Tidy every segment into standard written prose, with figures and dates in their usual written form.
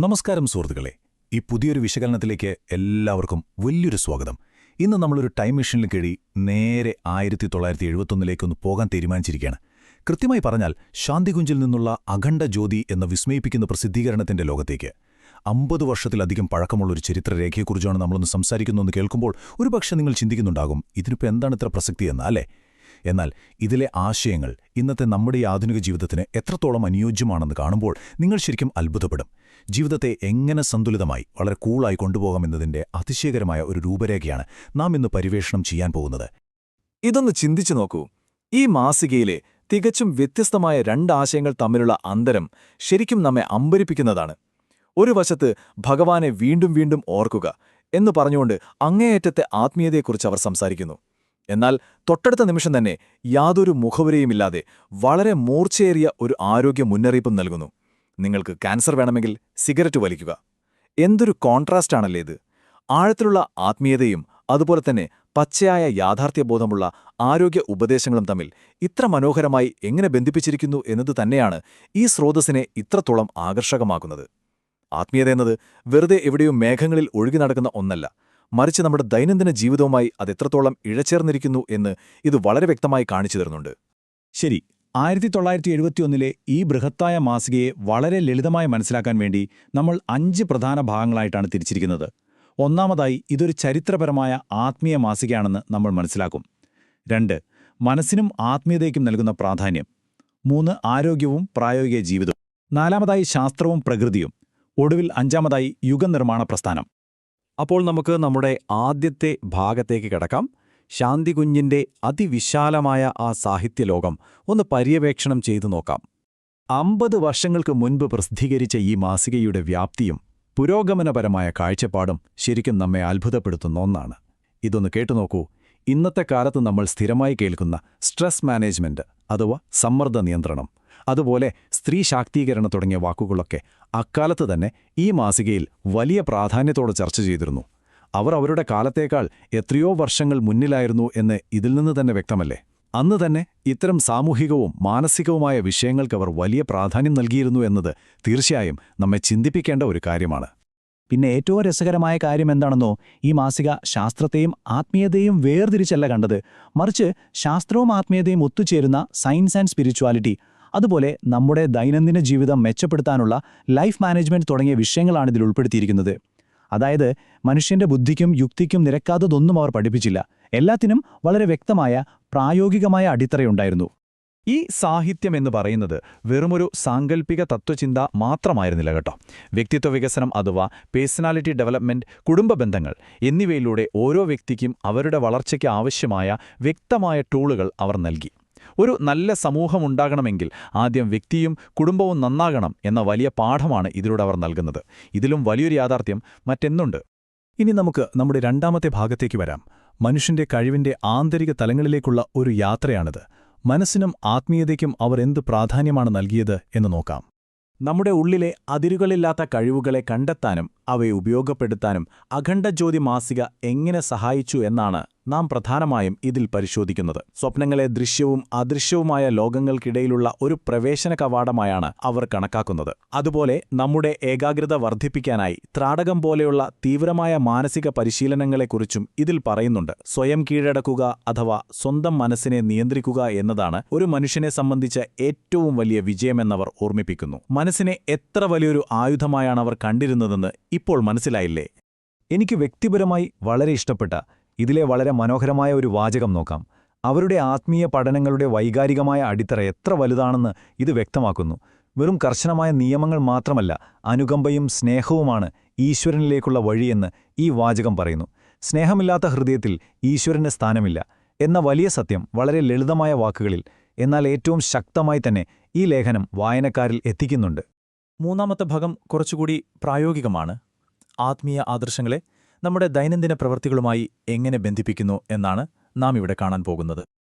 നമസ്കാരം സുഹൃത്തുക്കളെ, ഈ പുതിയൊരു വിശകലനത്തിലേക്ക് എല്ലാവർക്കും വലിയൊരു സ്വാഗതം. ഇന്ന് നമ്മളൊരു ടൈം മെഷീനിൽ കയറി നേരെ 1971 പോകാൻ തീരുമാനിച്ചിരിക്കുകയാണ്. കൃത്യമായി പറഞ്ഞാൽ ശാന്തികുഞ്ചിൽ നിന്നുള്ള അഖണ്ഡ ജ്യോതി എന്ന വിസ്മയിപ്പിക്കുന്ന പ്രസിദ്ധീകരണത്തിന്റെ ലോകത്തേക്ക്. 50 വർഷത്തിലധികം പഴക്കമുള്ളൊരു ചരിത്രരേഖയെക്കുറിച്ചാണ് നമ്മളൊന്ന് സംസാരിക്കുന്നതെന്ന് കേൾക്കുമ്പോൾ ഒരുപക്ഷെ നിങ്ങൾ ചിന്തിക്കുന്നുണ്ടാകും, ഇതിനിപ്പോൾ എന്താണ് ഇത്ര പ്രസക്തിയെന്ന്, അല്ലേ? എന്നാൽ ഇതിലെ ആശയങ്ങൾ ഇന്നത്തെ നമ്മുടെ ഈ ആധുനിക ജീവിതത്തിന് എത്രത്തോളം അനുയോജ്യമാണെന്ന് കാണുമ്പോൾ നിങ്ങൾ ശരിക്കും അത്ഭുതപ്പെടും. ജീവിതത്തെ എങ്ങനെ സന്തുലിതമായി വളരെ കൂളായി കൊണ്ടുപോകാമെന്നതിന്റെ അതിശയകരമായ ഒരു രൂപരേഖയാണ് നാം ഇന്ന് പരിവേഷണം ചെയ്യാൻ പോകുന്നത്. ഇതൊന്ന് ചിന്തിച്ചു നോക്കൂ. ഈ മാസികയിലെ തികച്ചും വ്യത്യസ്തമായ രണ്ടാശയങ്ങൾ തമ്മിലുള്ള അന്തരം ശരിക്കും നമ്മെ അമ്പരിപ്പിക്കുന്നതാണ്. ഒരു വശത്ത് ഭഗവാനെ വീണ്ടും വീണ്ടും ഓർക്കുക എന്നു പറഞ്ഞുകൊണ്ട് അങ്ങേയറ്റത്തെ ആത്മീയതയെക്കുറിച്ച് അവർ സംസാരിക്കുന്നു. എന്നാൽ തൊട്ടടുത്ത നിമിഷം തന്നെ യാതൊരു മുഖവുരയുമില്ലാതെ വളരെ മൂർച്ചയേറിയ ഒരു ആരോഗ്യ മുന്നറിയിപ്പും നൽകുന്നു. നിങ്ങൾക്ക് ക്യാൻസർ വേണമെങ്കിൽ സിഗരറ്റ് വലിക്കുക. എന്തൊരു കോൺട്രാസ്റ്റാണല്ലേ ഇത്! ആഴത്തിലുള്ള ആത്മീയതയും അതുപോലെ തന്നെ പച്ചയായ യാഥാർത്ഥ്യബോധമുള്ള ആരോഗ്യ ഉപദേശങ്ങളും തമ്മിൽ ഇത്ര മനോഹരമായി എങ്ങനെ ബന്ധിപ്പിച്ചിരിക്കുന്നു എന്നത് തന്നെയാണ് ഈ സ്രോതസ്സിനെ ഇത്രത്തോളം ആകർഷകമാക്കുന്നത്. ആത്മീയത എന്നത് വെറുതെ എവിടെയോ മേഘങ്ങളിൽ ഒഴുകി നടക്കുന്ന ഒന്നല്ല, മറിച്ച് നമ്മുടെ ദൈനംദിന ജീവിതവുമായി അതെത്രത്തോളം ഇഴചേർന്നിരിക്കുന്നു എന്ന് ഇത് വളരെ വ്യക്തമായി കാണിച്ചു തരുന്നുണ്ട്. ശരി, 1971 ഈ ബൃഹത്തായ മാസികയെ വളരെ ലളിതമായി മനസ്സിലാക്കാൻ വേണ്ടി നമ്മൾ 5 പ്രധാന ഭാഗങ്ങളായിട്ടാണ് തിരിച്ചിരിക്കുന്നത്. ഒന്നാമതായി, ഇതൊരു ചരിത്രപരമായ ആത്മീയ മാസികയാണെന്ന് നമ്മൾ മനസ്സിലാക്കും. 2, മനസ്സിനും ആത്മീയതയ്ക്കും നൽകുന്ന പ്രാധാന്യം. 3, ആരോഗ്യവും പ്രായോഗിക ജീവിതവും. 4, ശാസ്ത്രവും പ്രകൃതിയും. ഒടുവിൽ 5, യുഗനിർമ്മാണ പ്രസ്ഥാനം. അപ്പോൾ നമുക്ക് നമ്മുടെ ആദ്യത്തെ ഭാഗത്തേക്ക് കിടക്കാം. ശാന്തികുഞ്ഞിന്റെ അതിവിശാലമായ ആ സാഹിത്യലോകം ഒന്ന് പര്യവേക്ഷണം ചെയ്തു നോക്കാം. 50 വർഷങ്ങൾക്ക് മുൻപ് പ്രസിദ്ധീകരിച്ച ഈ മാസികയുടെ വ്യാപ്തിയും പുരോഗമനപരമായ കാഴ്ചപ്പാടും ശരിക്കും നമ്മെ അത്ഭുതപ്പെടുത്തുന്ന ഒന്നാണ്. ഇതൊന്ന് കേട്ടുനോക്കൂ. ഇന്നത്തെ കാലത്ത് നമ്മൾ സ്ഥിരമായി കേൾക്കുന്ന സ്ട്രെസ് മാനേജ്മെന്റ് അഥവാ സമ്മർദ്ദ നിയന്ത്രണം, അതുപോലെ സ്ത്രീ ശാക്തീകരണം തുടങ്ങിയ വാക്കുകളൊക്കെ അക്കാലത്ത് തന്നെ ഈ മാസികയിൽ വലിയ പ്രാധാന്യത്തോടെ ചർച്ച ചെയ്തിരുന്നു. അവർ അവരുടെ കാലത്തേക്കാൾ എത്രയോ വർഷങ്ങൾ മുന്നിലായിരുന്നു എന്ന് ഇതിൽ നിന്ന് തന്നെ വ്യക്തമല്ലേ? അന്ന് തന്നെ ഇത്തരം സാമൂഹികവും മാനസികവുമായ വിഷയങ്ങൾക്ക് അവർ വലിയ പ്രാധാന്യം നൽകിയിരുന്നു എന്നത് തീർച്ചയായും നമ്മെ ചിന്തിപ്പിക്കേണ്ട ഒരു കാര്യമാണ്. പിന്നെ ഏറ്റവും രസകരമായ കാര്യം എന്താണെന്നോ, ഈ മാസിക ശാസ്ത്രത്തെയും ആത്മീയതയും വേർതിരിച്ചല്ല കണ്ടത്, മറിച്ച് ശാസ്ത്രവും ആത്മീയതയും ഒത്തുചേരുന്ന സയൻസ് ആൻഡ് സ്പിരിച്വാലിറ്റി, അതുപോലെ നമ്മുടെ ദൈനംദിന ജീവിതം മെച്ചപ്പെടുത്താനുള്ള ലൈഫ് മാനേജ്മെന്റ് തുടങ്ങിയ വിഷയങ്ങളാണ് ഇതിൽ ഉൾപ്പെടുത്തിയിരിക്കുന്നത്. അതായത് മനുഷ്യന്റെ ബുദ്ധിക്കും യുക്തിക്കും നിരക്കാത്തതൊന്നും അവർ പഠിപ്പിച്ചില്ല. എല്ലാത്തിനും വളരെ വ്യക്തമായ പ്രായോഗികമായ അടിത്തറയുണ്ടായിരുന്നു. ഈ സാഹിത്യം എന്ന് പറയുന്നത് വെറുമൊരു സാങ്കല്പിക തത്വചിന്ത മാത്രമായിരുന്നില്ല കേട്ടോ. വ്യക്തിത്വ വികസനം അഥവാ പേഴ്സണാലിറ്റി ഡെവലപ്മെന്റ്, കുടുംബ ബന്ധങ്ങൾ എന്നിവയിലൂടെ ഓരോ വ്യക്തിക്കും അവരുടെ വളർച്ചയ്ക്ക് ആവശ്യമായ വ്യക്തമായ ടൂളുകൾ അവർ നൽകി. ഒരു നല്ല സമൂഹമുണ്ടാകണമെങ്കിൽ ആദ്യം വ്യക്തിയും കുടുംബവും നന്നാകണം എന്ന വലിയ പാഠമാണ് ഇതിലൂടെ അവർ നൽകുന്നത്. ഇതിലും വലിയൊരു യാഥാർത്ഥ്യം മറ്റെന്നുണ്ട്. ഇനി നമുക്ക് നമ്മുടെ രണ്ടാമത്തെ ഭാഗത്തേക്ക് വരാം. മനുഷ്യന്റെ കഴിവിന്റെ ആന്തരിക തലങ്ങളിലേക്കുള്ള ഒരു യാത്രയാണിത്. മനസ്സിനും ആത്മീയതയ്ക്കും അവർ എന്ത് പ്രാധാന്യമാണ് നൽകിയത് എന്ന് നോക്കാം. നമ്മുടെ ഉള്ളിലെ അതിരുകളില്ലാത്ത കഴിവുകളെ കണ്ടെത്താനും അവയെ ഉപയോഗപ്പെടുത്താനും അഖണ്ഡജ്യോതി മാസിക എങ്ങനെ സഹായിച്ചു എന്നാണ് നാം പ്രധാനമായും ഇതിൽ പരിശോധിക്കുന്നത്. സ്വപ്നങ്ങളെ ദൃശ്യവും അദൃശ്യവുമായ ലോകങ്ങൾക്കിടയിലുള്ള ഒരു പ്രവേശന കവാടമായാണ് അവർ കണക്കാക്കുന്നത്. അതുപോലെ നമ്മുടെ ഏകാഗ്രത വർദ്ധിപ്പിക്കാനായി ത്രാടകം പോലെയുള്ള തീവ്രമായ മാനസിക പരിശീലനങ്ങളെക്കുറിച്ചും ഇതിൽ പറയുന്നുണ്ട്. സ്വയം കീഴടക്കുക അഥവാ സ്വന്തം മനസ്സിനെ നിയന്ത്രിക്കുക എന്നതാണ് ഒരു മനുഷ്യനെ സംബന്ധിച്ച ഏറ്റവും വലിയ വിജയമെന്നവർ ഓർമ്മിപ്പിക്കുന്നു. മനസ്സിനെ എത്ര വലിയൊരു ആയുധമായാണ് അവർ കണ്ടിരുന്നതെന്ന് ഇപ്പോൾ മനസ്സിലായില്ലേ? എനിക്ക് വ്യക്തിപരമായി വളരെ ഇഷ്ടപ്പെട്ട ഇതിലെ വളരെ മനോഹരമായ ഒരു വാചകം നോക്കാം. അവരുടെ ആത്മീയ പഠനങ്ങളുടെ വൈകാരികമായ അടിത്തറ എത്ര വലുതാണെന്ന് ഇത് വ്യക്തമാക്കുന്നു. വെറും കർശനമായ നിയമങ്ങൾ മാത്രമല്ല, അനുകമ്പയും സ്നേഹവുമാണ് ഈശ്വരനിലേക്കുള്ള വഴിയെന്ന് ഈ വാചകം പറയുന്നു. സ്നേഹമില്ലാത്ത ഹൃദയത്തിൽ ഈശ്വരന് സ്ഥാനമില്ല എന്ന വലിയ സത്യം വളരെ ലളിതമായ വാക്കുകളിൽ, എന്നാൽ ഏറ്റവും ശക്തമായി തന്നെ ഈ ലേഖനം വായനക്കാരിൽ എത്തിക്കുന്നുണ്ട്. മൂന്നാമത്തെ ഭാഗം കുറച്ചുകൂടി പ്രായോഗികമാണ്. ആത്മീയ ആദർശങ്ങളെ നമ്മുടെ ദൈനംദിന പ്രവൃത്തികളുമായി എങ്ങനെ ബന്ധിപ്പിക്കുന്നു എന്നാണ് നാം ഇവിടെ കാണാൻ പോകുന്നത്.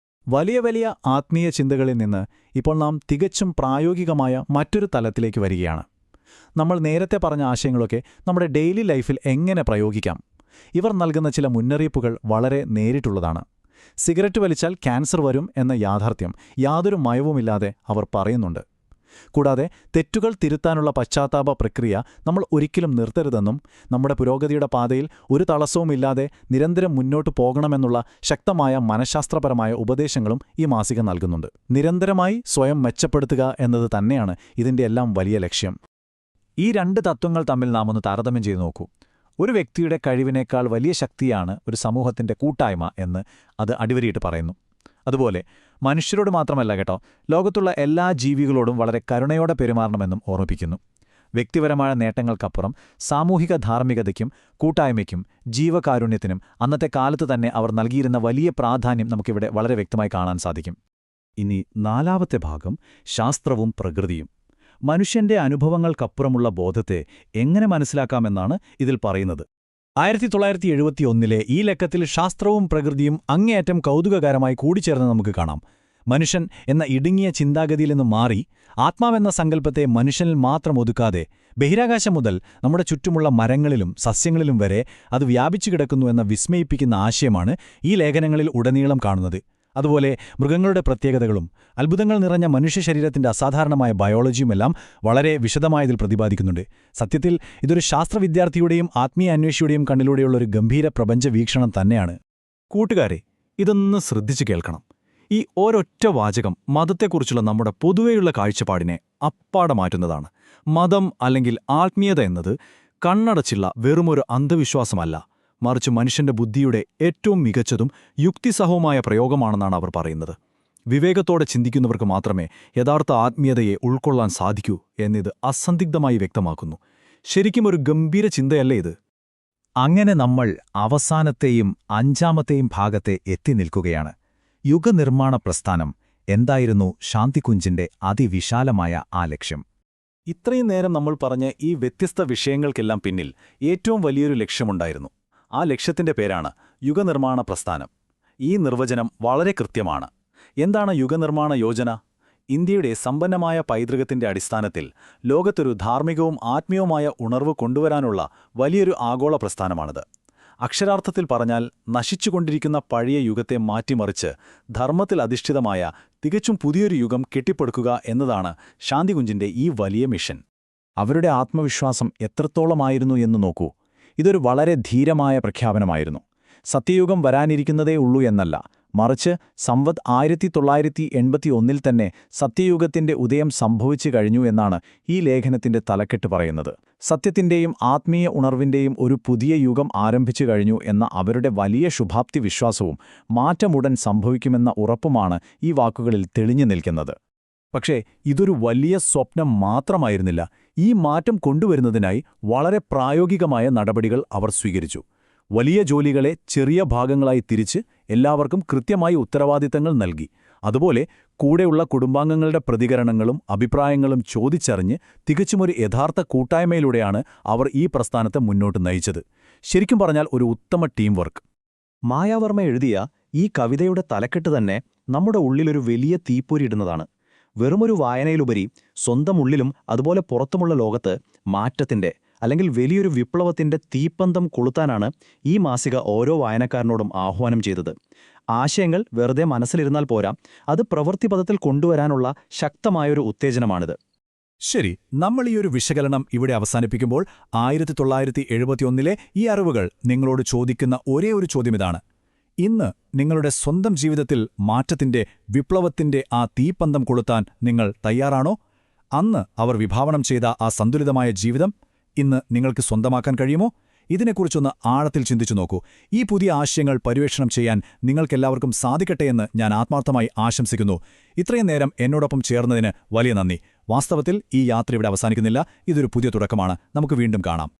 വലിയ വലിയ ആത്മീയ ചിന്തകളിൽ നിന്ന് ഇപ്പോൾ നാം തികച്ചും പ്രായോഗികമായ മറ്റൊരു തലത്തിലേക്ക് വരികയാണ്. നമ്മൾ നേരത്തെ പറഞ്ഞ ആശയങ്ങളൊക്കെ നമ്മുടെ ഡെയിലി ലൈഫിൽ എങ്ങനെ പ്രയോഗിക്കാം? ഇവർ നൽകുന്ന ചില മുന്നറിയിപ്പുകൾ വളരെ നേരിട്ടുള്ളതാണ്. സിഗരറ്റ് വലിച്ചാൽ ക്യാൻസർ വരും എന്ന യാഥാർത്ഥ്യം യാതൊരു മയവുമില്ലാതെ അവർ പറയുന്നുണ്ട്. കൂടാതെ തെറ്റുകൾ തിരുത്താനുള്ള പശ്ചാത്താപ പ്രക്രിയ നമ്മൾ ഒരിക്കലും നിർത്തരുതെന്നും നമ്മുടെ പുരോഗതിയുടെ പാതയിൽ ഒരു തടസ്സവുമില്ലാതെ നിരന്തരം മുന്നോട്ടു പോകണമെന്നുള്ള ശക്തമായ മനഃശാസ്ത്രപരമായ ഉപദേശങ്ങളും ഈ മാസിക നൽകുന്നുണ്ട്. നിരന്തരമായി സ്വയം മെച്ചപ്പെടുത്തുക എന്നത് തന്നെയാണ് ഇതിന്റെ എല്ലാം വലിയ ലക്ഷ്യം. ഈ രണ്ട് തത്വങ്ങൾ തമ്മിൽ നാം ഒന്ന് താരതമ്യം ചെയ്തു നോക്കൂ. ഒരു വ്യക്തിയുടെ കഴിവിനേക്കാൾ വലിയ ശക്തിയാണ് ഒരു സമൂഹത്തിന്റെ കൂട്ടായ്മ എന്ന് അത് അടിവരിയിട്ട് പറയുന്നു. അതുപോലെ മനുഷ്യരോട് മാത്രമല്ല കേട്ടോ, ലോകത്തുള്ള എല്ലാ ജീവികളോടും വളരെ കരുണയോടെ പെരുമാറണമെന്നും ഓർമ്മിപ്പിക്കുന്നു. വ്യക്തിപരമായ നേട്ടങ്ങൾക്കപ്പുറം സാമൂഹിക ധാർമ്മികതയ്ക്കും കൂട്ടായ്മയ്ക്കും ജീവകാരുണ്യത്തിനും അന്നത്തെ കാലത്ത് തന്നെ അവർ നൽകിയിരുന്ന വലിയ പ്രാധാന്യം നമുക്കിവിടെ വളരെ വ്യക്തമായി കാണാൻ സാധിക്കും. ഇനി നാലാമത്തെ ഭാഗം, ശാസ്ത്രവും പ്രകൃതിയും. മനുഷ്യന്റെ അനുഭവങ്ങൾക്കപ്പുറമുള്ള ബോധത്തെ എങ്ങനെ മനസ്സിലാക്കാമെന്നാണ് ഇതിൽ പറയുന്നത്. 1971 ഈ ലക്കത്തിൽ ശാസ്ത്രവും പ്രകൃതിയും അങ്ങേയറ്റം കൗതുകകരമായി കൂടിച്ചേർന്ന് നമുക്ക് കാണാം. മനുഷ്യൻ എന്ന ഇടുങ്ങിയ ചിന്താഗതിയിൽ നിന്ന് മാറി ആത്മാവെന്ന സങ്കല്പത്തെ മനുഷ്യനിൽ മാത്രം ഒതുക്കാതെ ബഹിരാകാശം മുതൽ നമ്മുടെ ചുറ്റുമുള്ള മരങ്ങളിലും സസ്യങ്ങളിലും വരെ അത് വ്യാപിച്ചു കിടക്കുന്നു എന്ന വിസ്മയിപ്പിക്കുന്ന ആശയമാണ് ഈ ലേഖനങ്ങളിൽ ഉടനീളം കാണുന്നത്. അതുപോലെ മൃഗങ്ങളുടെ പ്രത്യേകതകളും അത്ഭുതങ്ങൾ നിറഞ്ഞ മനുഷ്യ ശരീരത്തിന്റെ അസാധാരണമായ ബയോളജിയുമെല്ലാം വളരെ വിശദമായതിൽ പ്രതിപാദിക്കുന്നുണ്ട്. സത്യത്തിൽ ഇതൊരു ശാസ്ത്രവിദ്യാർത്ഥിയുടെയും ആത്മീയ അന്വേഷിയുടെയും കണ്ണിലൂടെയുള്ള ഒരു ഗംഭീര പ്രപഞ്ച വീക്ഷണം തന്നെയാണ്. കൂട്ടുകാരെ, ഇതൊന്ന് ശ്രദ്ധിച്ചു കേൾക്കണം. ഈ ഒരൊറ്റ വാചകം മതത്തെക്കുറിച്ചുള്ള നമ്മുടെ പൊതുവെയുള്ള കാഴ്ചപ്പാടിനെ അപ്പാടെ മാറ്റുന്നതാണ്. മതം അല്ലെങ്കിൽ ആത്മീയത എന്നത് കണ്ണടച്ചുള്ള വെറുമൊരു അന്ധവിശ്വാസമല്ല, മറിച്ച് മനുഷ്യന്റെ ബുദ്ധിയുടെ ഏറ്റവും മികച്ചതും യുക്തിസഹവുമായ പ്രയോഗമാണെന്നാണ് അവർ പറയുന്നത്. വിവേകത്തോടെ ചിന്തിക്കുന്നവർക്ക് മാത്രമേ യഥാർത്ഥ ആത്മീയതയെ ഉൾക്കൊള്ളാൻ സാധിക്കൂ എന്നിത് അസന്ദിഗ്ധമായി വ്യക്തമാക്കുന്നു. ശരിക്കും ഒരു ഗംഭീര ചിന്തയല്ലേ ഇത്? അങ്ങനെ നമ്മൾ അവസാനത്തെയും അഞ്ചാമത്തെയും ഭാഗത്തെ എത്തി നിൽക്കുകയാണ്. യുഗനിർമ്മാണ പ്രസ്ഥാനം എന്തായിരുന്നു ശാന്തികുഞ്ചിന്റെ അതിവിശാലമായ ആ ലക്ഷ്യം? ഇത്രയും നേരം നമ്മൾ പറഞ്ഞ ഈ വ്യത്യസ്ത വിഷയങ്ങൾക്കെല്ലാം പിന്നിൽ ഏറ്റവും വലിയൊരു ലക്ഷ്യമുണ്ടായിരുന്നു. ആ ലക്ഷ്യത്തിന്റെ പേരാണ് യുഗനിർമ്മാണ പ്രസ്ഥാനം. ഈ നിർവചനം വളരെ കൃത്യമാണ്. എന്താണ് യുഗനിർമ്മാണ യോജന? ഇന്ത്യയുടെ സമ്പന്നമായ പൈതൃകത്തിന്റെ അടിസ്ഥാനത്തിൽ ലോകത്തൊരു ധാർമ്മികവും ആത്മീയവുമായ ഉണർവ് കൊണ്ടുവരാനുള്ള വലിയൊരു ആഗോള പ്രസ്ഥാനമാണിത്. അക്ഷരാർത്ഥത്തിൽ പറഞ്ഞാൽ നശിച്ചുകൊണ്ടിരിക്കുന്ന പഴയ യുഗത്തെ മാറ്റിമറിച്ച് ധർമ്മത്തിൽ അധിഷ്ഠിതമായ തികച്ചും പുതിയൊരു യുഗം കെട്ടിപ്പടുക്കുക എന്നതാണ് ശാന്തികുഞ്ചിന്റെ ഈ വലിയ മിഷൻ. അവരുടെ ആത്മവിശ്വാസം എത്രത്തോളമായിരുന്നു എന്ന് നോക്കൂ. ഇതൊരു വളരെ ധീരമായ പ്രഖ്യാപനമായിരുന്നു. സത്യയുഗം വരാനിരിക്കുന്നതേ ഉള്ളൂ എന്നല്ല, മറിച്ച് സംവത് 1981 തന്നെ സത്യയുഗത്തിന്റെ ഉദയം സംഭവിച്ചു കഴിഞ്ഞു എന്നാണ് ഈ ലേഖനത്തിന്റെ തലക്കെട്ട് പറയുന്നത്. സത്യത്തിന്റെയും ആത്മീയ ഉണർവിന്റെയും ഒരു പുതിയ യുഗം ആരംഭിച്ചു കഴിഞ്ഞു എന്ന അവരുടെ വലിയ ശുഭാപ്തി വിശ്വാസവും മാറ്റമുടൻ സംഭവിക്കുമെന്ന ഉറപ്പുമാണ് ഈ വാക്കുകളിൽ തെളിഞ്ഞു നിൽക്കുന്നത്. പക്ഷേ ഇതൊരു വലിയ സ്വപ്നം മാത്രമായിരുന്നില്ല. ഈ മാറ്റം കൊണ്ടുവരുന്നതിനായി വളരെ പ്രായോഗികമായ നടപടികൾ അവർ സ്വീകരിച്ചു. വലിയ ജോലികളെ ചെറിയ ഭാഗങ്ങളായി തിരിച്ച് എല്ലാവർക്കും കൃത്യമായി ഉത്തരവാദിത്തങ്ങൾ നൽകി. അതുപോലെ കൂടെയുള്ള കുടുംബാംഗങ്ങളുടെ പ്രതികരണങ്ങളും അഭിപ്രായങ്ങളും ചോദിച്ചറിഞ്ഞ് തികച്ചുമൊരു യഥാർത്ഥ കൂട്ടായ്മയിലൂടെയാണ് അവർ ഈ പ്രസ്ഥാനത്തെ മുന്നോട്ട് നയിച്ചത്. ശരിക്കും പറഞ്ഞാൽ ഒരു ഉത്തമ ടീം വർക്ക്. മായാവർമ്മ എഴുതിയ ഈ കവിതയുടെ തലക്കെട്ട് തന്നെ നമ്മുടെ ഉള്ളിലൊരു വലിയ തീപ്പൊരിയിടുന്നതാണ്. വെറുമൊരു വായനയിലുപരി സ്വന്തം ഉള്ളിലും അതുപോലെ പുറത്തുമുള്ള ലോകത്ത് മാറ്റത്തിന്റെ അല്ലെങ്കിൽ വലിയൊരു വിപ്ലവത്തിന്റെ തീപ്പന്തം കൊളുത്താനാണ് ഈ മാസിക ഓരോ വായനക്കാരനോടും ആഹ്വാനം ചെയ്തത്. ആശയങ്ങൾ വെറുതെ മനസ്സിലിരുന്നാൽ പോരാ, അത് പ്രവൃത്തിപഥത്തിൽ കൊണ്ടുവരാനുള്ള ശക്തമായൊരു ഉത്തേജനമാണിത്. ശരി, നമ്മൾ ഈ ഒരു വിശകലനം ഇവിടെ അവസാനിപ്പിക്കുമ്പോൾ 1971 ഈ അറിവുകൾ നിങ്ങളോട് ചോദിക്കുന്ന ഒരേ ഒരു ചോദ്യമിതാണ്: ഇന്ന് നിങ്ങളുടെ സ്വന്തം ജീവിതത്തിൽ മാറ്റത്തിന്റെ വിപ്ലവത്തിന്റെ ആ തീപ്പന്തം കൊളുത്താൻ നിങ്ങൾ തയ്യാറാണോ? അന്ന് അവർ വിഭാവനം ചെയ്ത ആ സന്തുലിതമായ ജീവിതം ഇന്ന് നിങ്ങൾക്ക് സ്വന്തമാക്കാൻ കഴിയുമോ? ഇതിനെക്കുറിച്ചൊന്ന് ആഴത്തിൽ ചിന്തിച്ചു നോക്കൂ. ഈ പുതിയ ആശയങ്ങൾ പര്യവേക്ഷണം ചെയ്യാൻ നിങ്ങൾക്കെല്ലാവർക്കും സാധിക്കട്ടെയെന്ന് ഞാൻ ആത്മാർത്ഥമായി ആശംസിക്കുന്നു. ഇത്രയും നേരം എന്നോടൊപ്പം ചേർന്നതിന് വലിയ നന്ദി. വാസ്തവത്തിൽ ഈ യാത്ര ഇവിടെ അവസാനിക്കുന്നില്ല. ഇതൊരു പുതിയ തുടക്കമാണ്. നമുക്ക് വീണ്ടും കാണാം.